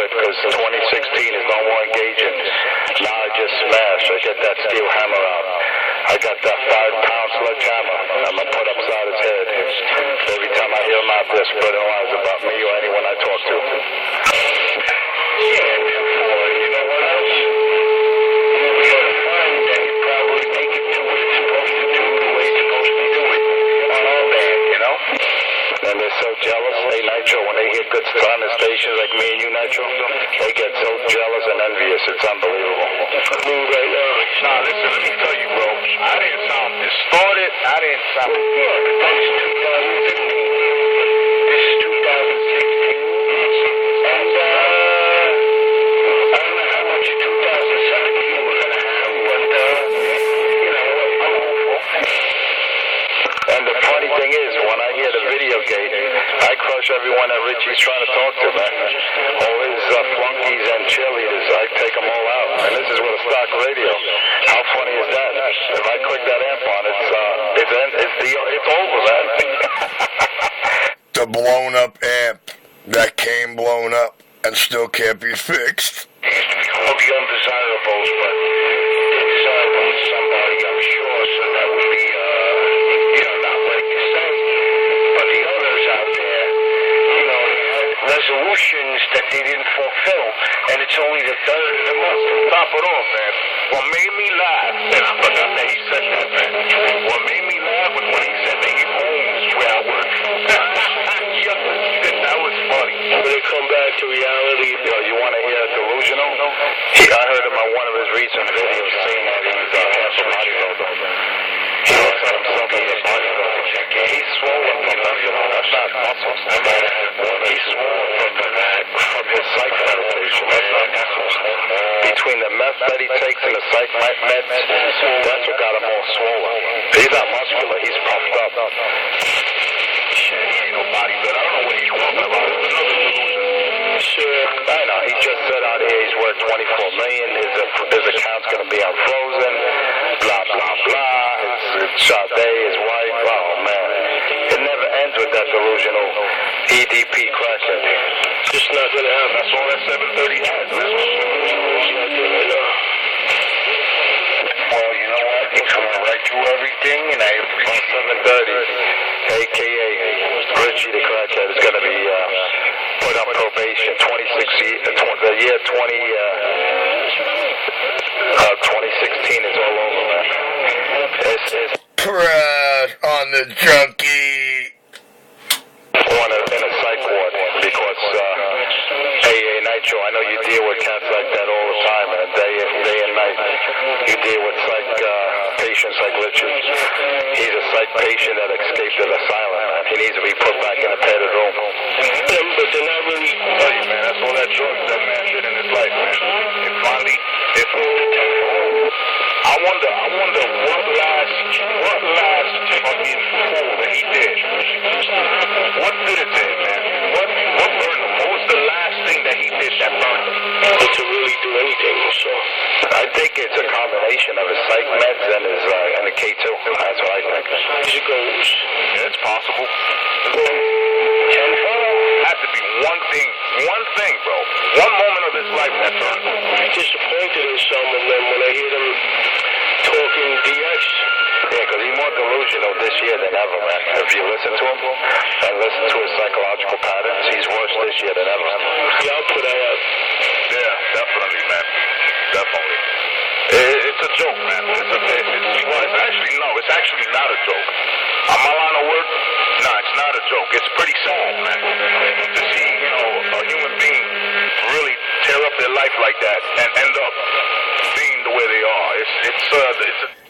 good because 2016 is no more engaging. Now I just smash. I get that steel hammer out. I got that 5-pound sledgehammer. I'm going to put upside his head. Every time I hear him out there spreading lies about me or anyone I talk to. Yeah, boy, you know what else? We got to find that you probably make it do what it's supposed to do the way it's supposed to do it on our band, you know? And they're so jealous. Hey, Nitro, when they hear good on the stations like me and you, Nitro, they get so jealous and envious. It's unbelievable. Move right now. Nah, listen, let me tell you, bro. I didn't sound distorted. I didn't sound... Yeah, but that was 2015. This is 2016. And, I don't know how much in 2017 we're going to have, but, you know, I'm hopeful. And the funny thing is, when I hear the video gate, I crush everyone that Richie's trying to talk to, man. All his flunkies and cheerleaders, I take them all out. And this is with a stock radio. How funny is that? If I click that amp on, it's over, man. The blown up amp that came blown up and still can't be fixed. All the undesirables, but they're desirable to somebody, I'm sure, so that would be, not what you say. But the others out there, they had resolutions that they didn't fulfill, and it's only the 3rd of the month. Top it off, man. What made me laugh, and I forgot that he said that, man. What made me laugh was when he said that he owns where I work. That was funny. When they come back to reality, You want to hear delusional? I heard him on one of his recent videos saying that he's half a bodybuilder. He looks at himself as a bodybuilder. He's swollen from that's not muscles. He's swollen from his psych meditation. That's not muscles. Between the meth that he takes and the psych meds, that's what got him all swollen. He's not muscular. He's puffed up. Shit, he ain't no bodybuilder. I don't know what he's talking about. It's another delusion. Sure. I know. He just said out here he's worth $24 million. His account's going to be on Frozen. Blah, blah, blah. His Sade, his wife. Oh, man. It never ends with that delusional EDP crashing. it's not going to happen. That's all that 730 has. That's what Well, you know what? You're coming right through everything, and I appreciate 730, a.k.a. Richie the Crackhead, is going to be put on probation the year 2016 is all over, man. It's Crash on the junkie. in a psych ward because AA Nitro, I know you deal with cats like that all the time, man. Day and night. You deal with patients like Richard. He's a psych patient that escaped an asylum, man. He needs to be put back in a padded room. But they're not really... tell you, man, that's all that drugs that man did in his life, man. And finally, it proved the tenfold. I wonder what last fucking fool that he did. What did it to him, man? What burned him? What was the last thing that he did that burned him? to really do anything, so... I think it's a combination of his psych meds and the K2. That's what I think. He goes... Yeah, it's possible. Tenfold? Had to be one thing, bro. One moment of his life that turned him. I'm disappointed in some of them when I hear them talking DX. Yeah, because he's more delusional this year than ever, man. If you listen to him and listen to his psychological patterns, he's worse this year than ever. Yeah, I'll put that out. Yeah, definitely, man. Definitely. It's a joke, man. It's actually not a joke. On my line of work, it's not a joke. It's pretty sad, man. To see, a human being really tear up their life like that and end up being the way they are.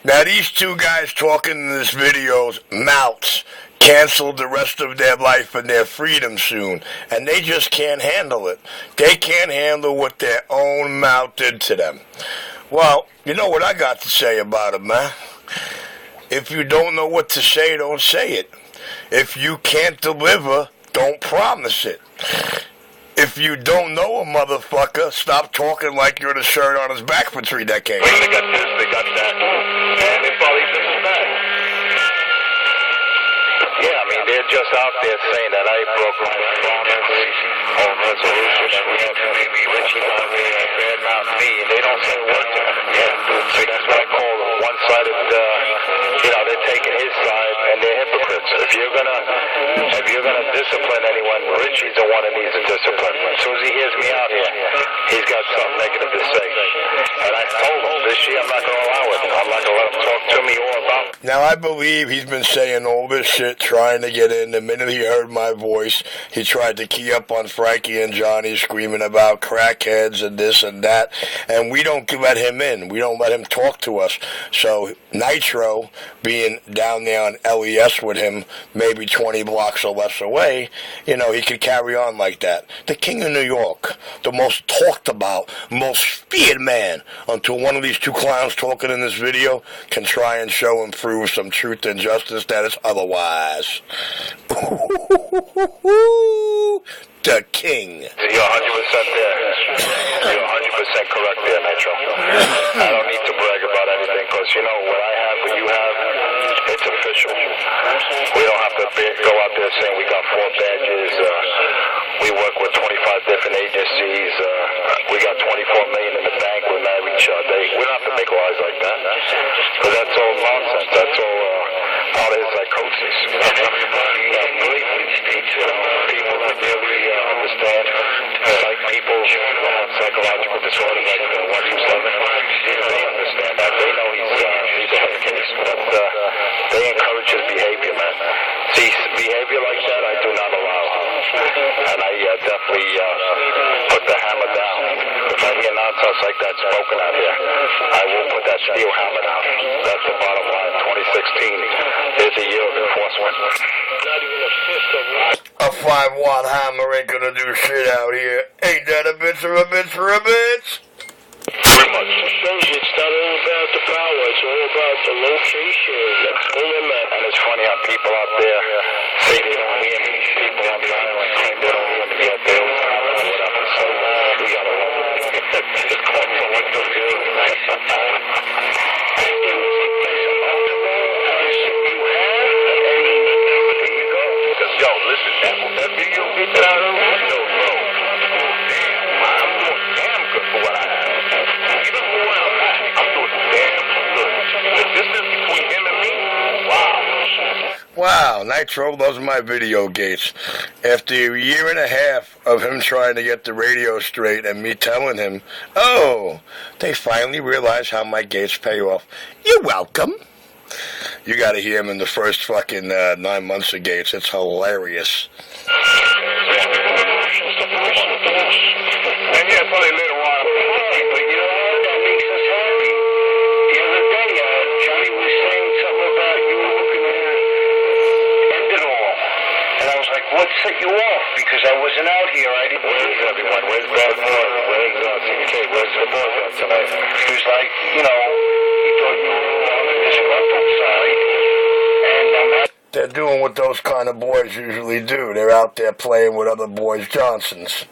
Now these two guys talking in this video's mouths canceled the rest of their life and their freedom soon, and they just can't handle it. They can't handle what their own mouth did to them. Well, you know what I got to say about it, man? If you don't know what to say, don't say it. If you can't deliver, don't promise it. If you don't know a motherfucker, stop talking like you're the shirt on his back for 3 decades. They got this, they got that, and they probably just back. Yeah, I mean, they're are just out there saying that I broke my own resolution and we have maybe Richie out there badmouthing me, and they don't say a word to him. So that's what I call one-sided, they're taking his side and they're hypocrites. If you're gonna discipline anyone, Richie's the one that needs to discipline. As soon as he hears me out here, he's got something negative to say. And I told him this year I'm not gonna allow it. I'm not gonna let him talk to me or about me. Now, I believe he's been saying all this shit, trying to get in. The minute he heard my voice, he tried to key up on Frankie and Johnny, screaming about crackheads and this and that. And we don't let him in. We don't let him talk to us. So Nitro, being down there on LES with him, maybe 20 blocks or less away, he could carry on like that. The King of New York, the most talked about, most feared man, until one of these two clowns talking in this video can try and show and prove some truth and justice that is otherwise. The King. You're 100% there. You're 100% correct there, Nitro. I don't need to brag about anything because, what I have, what you have, it's official. We don't have to go out there saying we got 4 badges. We work with 25 different agencies. We got 24 million in the bank. We're married each other. We don't have to make lies like that. Because that's all nonsense. That's all part of his psychosis. Believe me, people that really understand, like people who have psychological disorders like 127, they understand that. They know he's a head case. But they encourage his behavior, man. See, behavior like that I do not allow. And I definitely put the hammer down. If I hear nonsense like that spoken out here, I will put that steel hammer down. That's the bottom line. 2016 is a year of enforcement. Not even a fifth of a 5-watt hammer ain't gonna do shit out here. Ain't that a bitch of a bitch for a bitch? Pretty much. It's not all about the power. It's all about the location. That's all in that. And it's funny how people out there say they don't hear me. People on the island claim they don't hear me yet. They don't hear me. Whatever. So we gotta love it. It's called selective hearing. Yo, listen, that video get that out of the window, bro. Damn, I'm doing damn good for what I have. Even for where I'm at, I'm doing damn good. The distance between him and me, wow. Wow, Nitro loves my video gates. After a year and a half of him trying to get the radio straight and me telling him, they finally realized how my gates pay off. You're welcome. You gotta hear him in the first fucking 9 months of Gates. It's hilarious. And yeah, probably later on. But you know what? That makes us happy. The other day, Johnny was saying something about you were looking to end it all. And I was like, what set you off? Because I wasn't out here. I didn't. Where's everyone? Where's Bad Boy? Where's CK? Where's the boys at tonight? He was like, he thought you were on the disgruntled side. And They're doing what those kind of boys usually do. They're out there playing with other boys' Johnsons.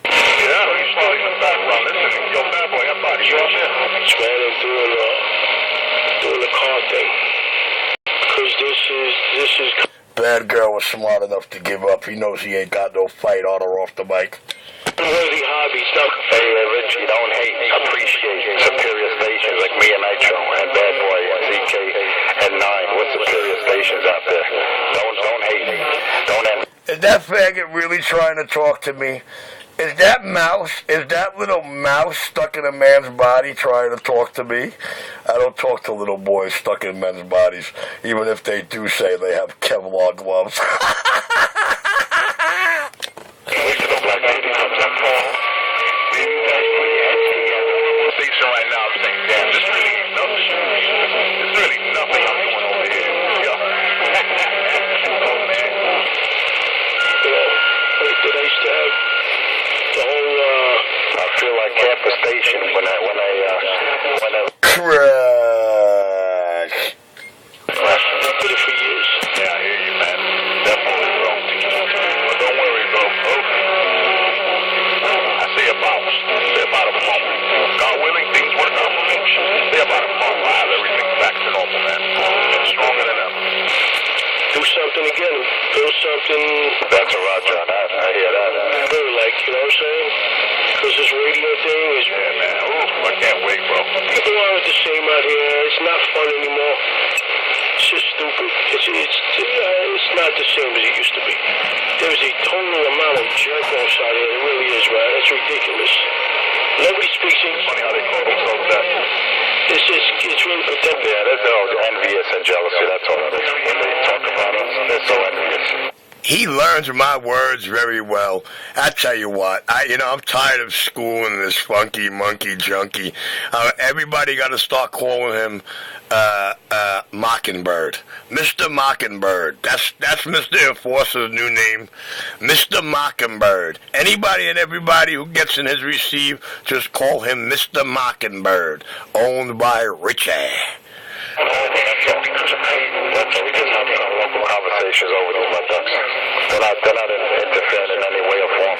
Yeah, he's still in the background. Listen, yo, Bad Boy, I'm out of here. It's why they're doing the car thing. Because this is... Bad Girl was smart enough to give up. He knows he ain't got no fight on or off the mic. Worthy hobbies. Hey, Richie, don't hate. Appreciate superior stations like me and Nitro and Bad Boy and ZK and 9 with superior stations out there. Don't hate me. Don't end. Is that faggot really trying to talk to me? Is that little mouse stuck in a man's body trying to talk to me? I don't talk to little boys stuck in men's bodies, even if they do say they have Kevlar gloves. Station right now, I'm saying, damn, this really ain't nothing. It's really nothing I'm doing over here. Yeah. Did I stab the whole, I feel like half the station when I Crash. did it for years. Yeah, I hear you, man. Definitely, bro. But don't worry, bro. I say about a month. God willing, things work out for me. Say about a month, I'll have everything back to normal, man. And stronger than ever. Do something again, build something. That's a Roger on that. I hear that. Good, like, you know what I'm saying? Because this radio thing is... Yeah, man. Ooh, I can't wait, bro. People aren't the same out here. It's not fun anymore. It's just stupid. It's not the same as it used to be. There's a total amount of jerk-offs out here. It really is, man. It's ridiculous. Nobody speaks English. Funny how they call themselves that. It's really pathetic. Yeah, they're envious and jealousy. That's all it is. When they talk about us, they're so envious. He learns my words very well. I tell you what, I'm tired of schooling this funky monkey junkie. Everybody got to start calling him Mockingbird, Mr. Mockingbird. That's Mr. Enforcer's new name, Mr. Mockingbird. Anybody and everybody who gets in his receive, just call him Mr. Mockingbird, owned by Richie. Conversations over these mud ducks. They're not interfering in any way or form.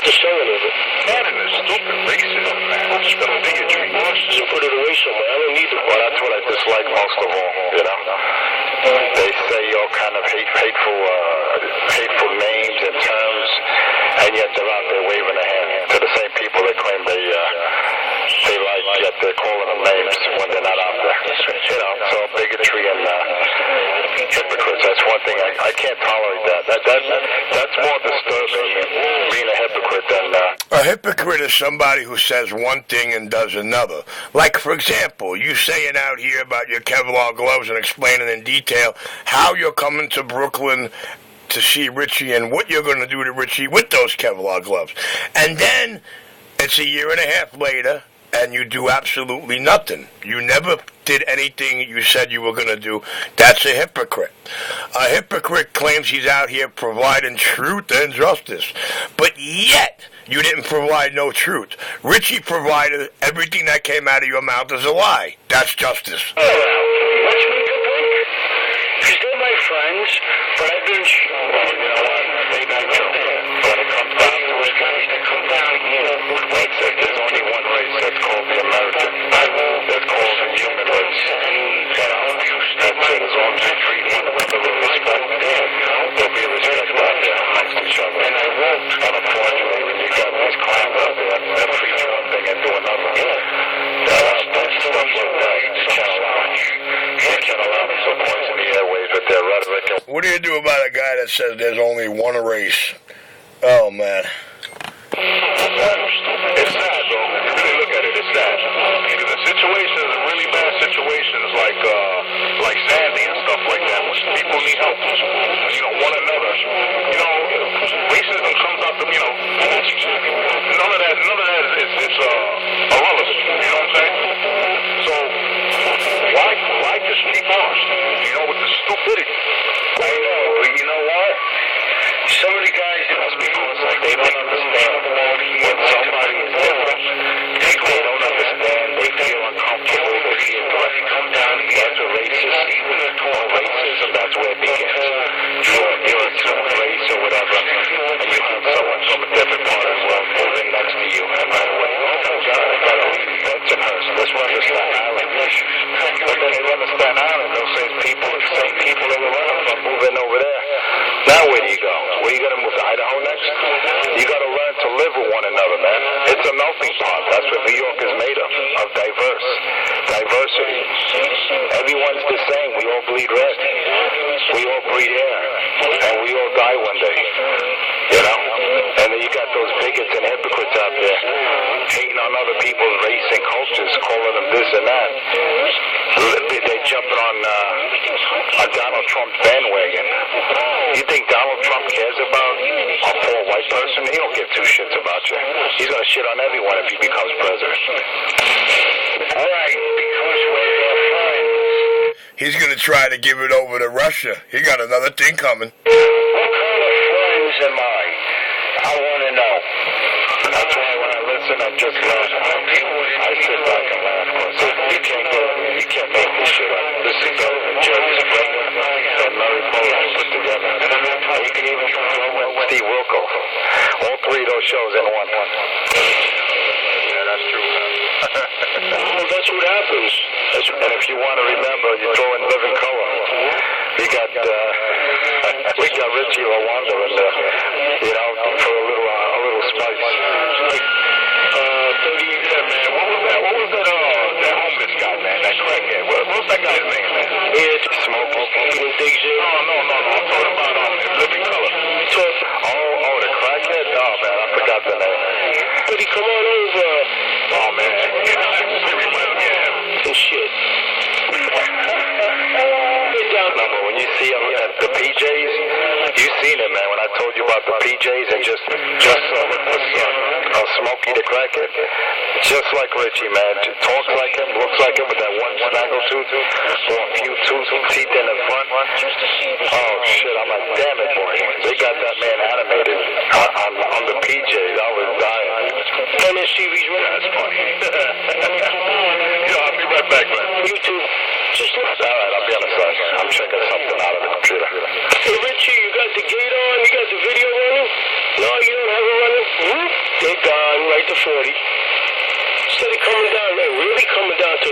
The selling of it. Man, and the stupid racism, man. It's the bigotry. So put it away somewhere. I don't need it. Well, that's what I dislike most of all, you know. They say all kind of hateful names and terms, and yet they're out there waving a hand to the same people they claim they like, yet they're calling them names when they're not out there. You know, so bigotry and hypocrites. That's one thing I can't tolerate that. That's more disturbing, being a hypocrite than. A hypocrite is somebody who says one thing and does another. Like, for example, you saying out here about your Kevlar gloves and explaining in detail how you're coming to Brooklyn to see Richie and what you're going to do to Richie with those Kevlar gloves. And then it's a year and a half later, and you do absolutely nothing. You never did anything you said you were going to do. That's a hypocrite. A hypocrite claims he's out here providing truth and justice, but yet you didn't provide no truth. Richie provided everything that came out of your mouth as a lie. That's justice. Let's make a break. Because they're my friends, but I've been... You know what? They got you there. When it comes down to it, guys that come down here, there's only one race. That's called the American. That's called the human race. That's it. As long as you treat one another with respect, there'll be respect out there amongst each other. And I won't. And unfortunately, when you got these clowns out there that preach one thing and do another, that's stuff like that. You can't allow them to poison the airways with their rhetoric. What do you do about a guy that says there's only one race? Oh, man. It's sad, though. If you really look at it, it's sad. Because the situations, really bad situations like Sandy and stuff like that, when people need help, one another, racism comes out to, none of that is irrelevant, you know what I'm saying? So, why just keep on, with the stupidity? I know, but you know what? Some of the guys, That's because they don't understand when somebody is different. They don't understand. They feel uncomfortable. They feel like you come down here as a racist, even a tall racism. That's where it begins. You're a different race or whatever, and you have someone from a different part of the world moving next to you, and right away, I gotta leave you. That's in her. So let's run to Staten Island. But then they run to Staten Island. They'll say the same people they were running from moving over there. Now where do you go? Where you gonna move to Idaho next? You gotta learn to live with one another, man. It's a melting pot. That's what New York is made of diversity. Everyone's the same. We all bleed red. We all breathe air. And we all die one day. And then you got those bigots and hypocrites out there hating on other people's race and cultures, calling them this and that. They're jumping on Donald Trump's bandwagon. You think Donald Trump cares about a poor white person? He don't give two shits about you. He's gonna shit on everyone if he becomes president. right, because we're their friends. He's going to try to give it over to Russia. He got another thing coming. What kind of friends am I? I want to know. That's why when I listen, I just laugh. I sit back and laugh. You can't make this shit up. This is the Jerry Springer that Murray Bowles put together. You can even throw in Steve Wilco. All three of those shows in one. Yeah, that's true. Well, that's what happens. And if you want to remember, you throw in Living Color. we got Richie Lawanda in there, you know, for a little spice. 38, man. What was that? That homeless guy, man? That crackhead. What's that guy's name, man? Yeah, Smokey. No. I'm talking about his living color. Oh, the crackhead? Oh, man, I forgot the name. But he come on over. Oh, man. He reminds me of him. And shit. But when you see him at the PJs, you seen it, man. When I told you about the PJs and just Smokey the crackhead, just like Richie, man. Talks like him, looks like him with that one snaggle tooth, or a few teeth in the front. Oh shit! I'm like, damn it, boy. They got that man animated on the PJs. I was dying. And then CV's with us. That's funny. Yo, I'll be right back, man. You too. Just look. All right, I'll be on the side. I'm checking something out of the computer. Hey, Richie, you got the gate on? You got the video running? No, you don't have it running? Whoop. They're gone right to 40. Instead of coming down, they're really coming down to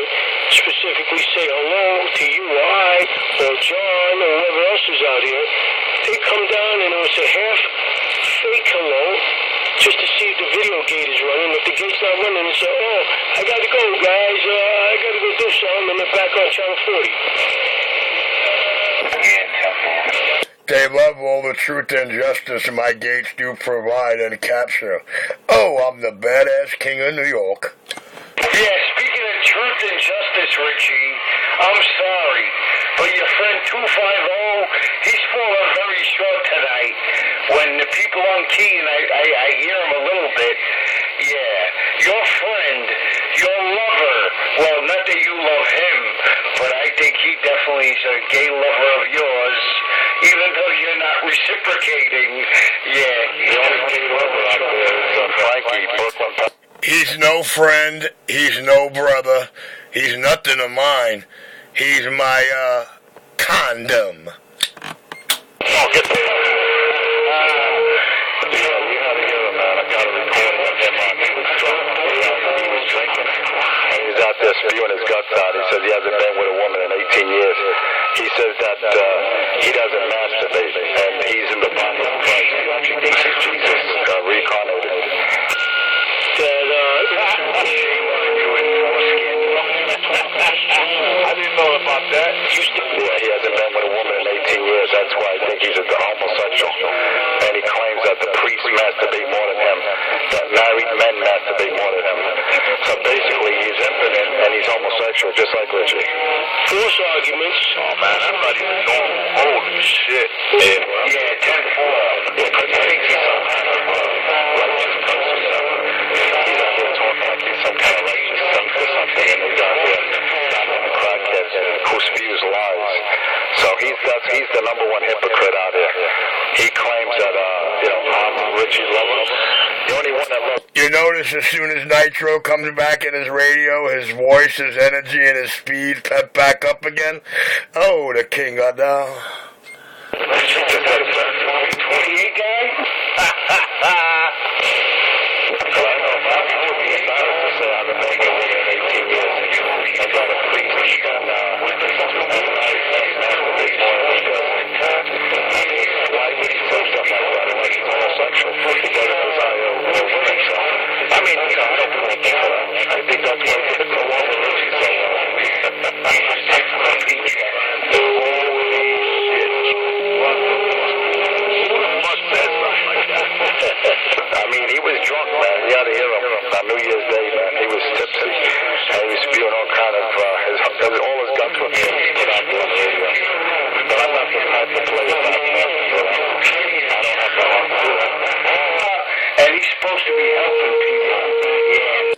specifically say hello to you, or John, or whoever else is out here. They come down and it was a half fake hello, just to see if the video gate is running. If the gate's not running, they say, oh, I gotta go, guys. I gotta go do something, and they're back on channel 40. They love all the truth and justice my gates do provide and capture. Oh, I'm the badass king of New York. Yeah, speaking of truth and justice, Richie, I'm sorry, but your friend 250, he's falling very short tonight. When the people on Keene, I hear him a little bit. Yeah, your friend, your lover, well, not that you love him, but I think he definitely is a gay lover of yours, even though you're not reciprocating. Yeah. The only gay lover out there is Frankie, Brooklyn. He's no friend. He's no brother. He's nothing of mine. He's my, condom. Oh, get the... you gotta hear him, man. I got a recording of him on. He was drinking. He was out there spewing his guts out. He says he hasn't been with a woman in 18 years. He says that he doesn't masturbate, and he's in the body of Christ. He thinks he's Jesus reincarnated. I didn't know about that. Yeah, he hasn't been with a woman in 18 years. That's why I think he's a homosexual. And he claims that the priests masturbate more than him, that married men masturbate more than him. So basically, he's impotent and he's homosexual, just like Richie. False arguments. Oh, man, I'm not even normal. Holy shit. Yeah, 10-4. Yeah, because he thinks he's some kind of righteous person. He's out there talking like he's some kind of righteous son or something, and he's out there down in the crackheads who spews lies. So he's the number one hypocrite out there. He claims that, I'm Richie Lover. The only one that loves. You notice as soon as Nitro comes back in his radio, his voice, his energy, and his speed pep back up again? Oh, the king of the... 28 guy? Well, I know Bobby would be embarrassed to say I've been making a living in 18 years. I got a priest and he's masturbating more than he does. I mean, why would he say stuff like that unless he's homosexual? He does it as women. So, I mean, I don't blame him for that. I think that's why he hit the wall with Richie so well. I mean, he was drunk, man. You had to hear him on New Year's Day, man. He was tipsy. And he was spewing all kind of, all his guts were being put out there on the radio. But I'm not going to have to play it back, man. I don't have the heart to do that. And he's supposed to be helping people. Yeah.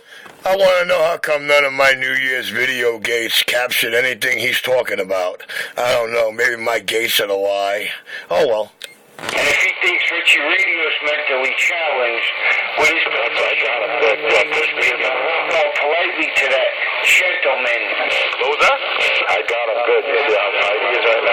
I want to know how come none of my New Year's video gates captured anything he's talking about. I don't know. Maybe my gates are a lie. Oh, well. And if he thinks Richie Radio's mentally challenged, what is I got him good. politely to that gentleman? What was that? I got him good. You see how tight he is right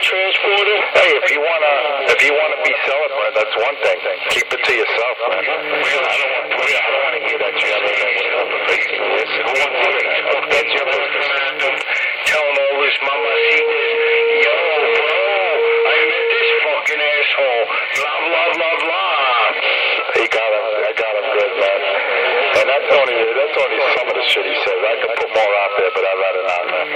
Transporter. Hey, if you wanna be celibate, that's one thing. Keep it to to yourself, man. I don't want to hear that you haven't been with her face. Listen, who wants to hear that? That's your business. Telling all this mamacitas, yo, bro, I met this fucking asshole, blah, blah, blah, blah. I got him good, man. And that's only some of the shit he says. I could put more out there, but I'd rather not, man.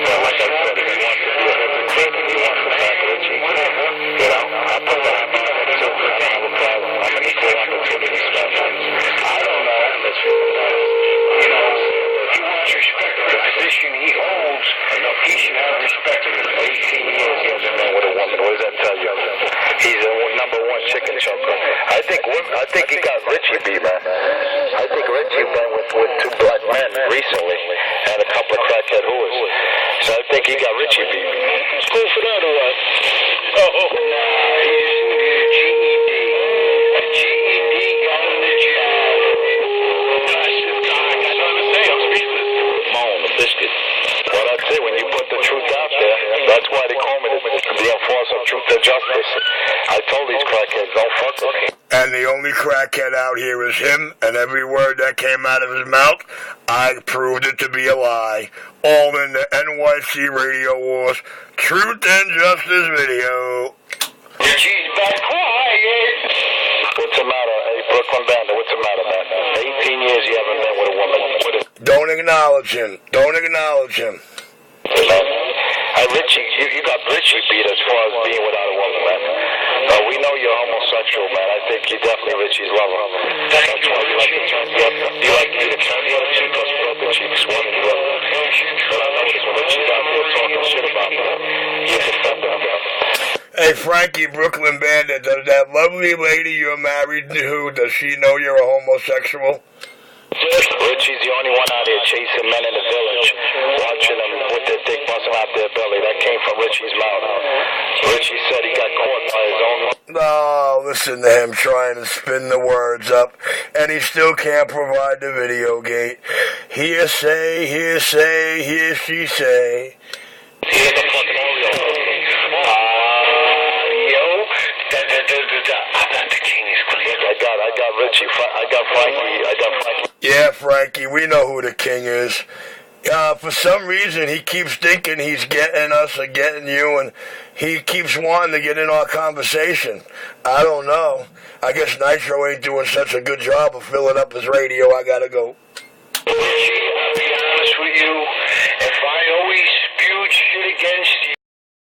But like I said, if he wants to be a hypocrite, he wants to back Richie. You know, I put that out there too. I don't have a problem. I'm an equal opportunity special. I don't know. You know, he wants respect for the position he holds. He should have respect for the 18 years he has been with a woman. What does that tell you? He's a number one chicken choker. I think he got Richie beat, man. I think Richie been with two black men recently and a couple of crackhead whores. So I think he got Richie beat. School for that or what? Nah, he just needed a GED. A GED got him the job. Gosh, this guy, I got nothing to say. I'm speechless. Moan, the biscuit. Well, that's it. When you put the truth out there, that's why they call me the enforcer of truth and justice. I told these crackheads, don't fuck with me. And the only crackhead out here is him, and every word that came out of his mouth, I proved it to be a lie. All in the NYC Radio Wars Truth and Justice video. She's back quiet. What's the matter? Hey, Brooklyn Bandit, what's the matter, man? 18 years you haven't been with a woman. Don't acknowledge him. Don't acknowledge him. Richie, you got Richie beat as far as being without a woman, man. We know you're homosexual, man. I think you're definitely Richie's lover. Thank you, Richie. You like me to tell you other chick goes for the cheeks one and the other. But I noticed when Richie's out there talking shit about me, you defend him. Hey, Frankie, Brooklyn Bandit, does that lovely lady you're married to, does she know you're a homosexual? Richie's the only one out here chasing men in the village, watching them with their dick busting out their belly. That came from Richie's mouth. Richie said he got caught by his own... No, listen to him trying to spin the words up, and he still can't provide the video gate. Hearsay, hearsay, hear she say. Here's the fucking Oreo. I'm not the king. I got Richie. I got Frankie. Yeah, Frankie, we know who the king is. For some reason, he keeps thinking he's getting us or getting you, and he keeps wanting to get in our conversation. I don't know. I guess Nitro ain't doing such a good job of filling up his radio. I gotta go. Richie, I'll be honest with you. If I always spewed shit against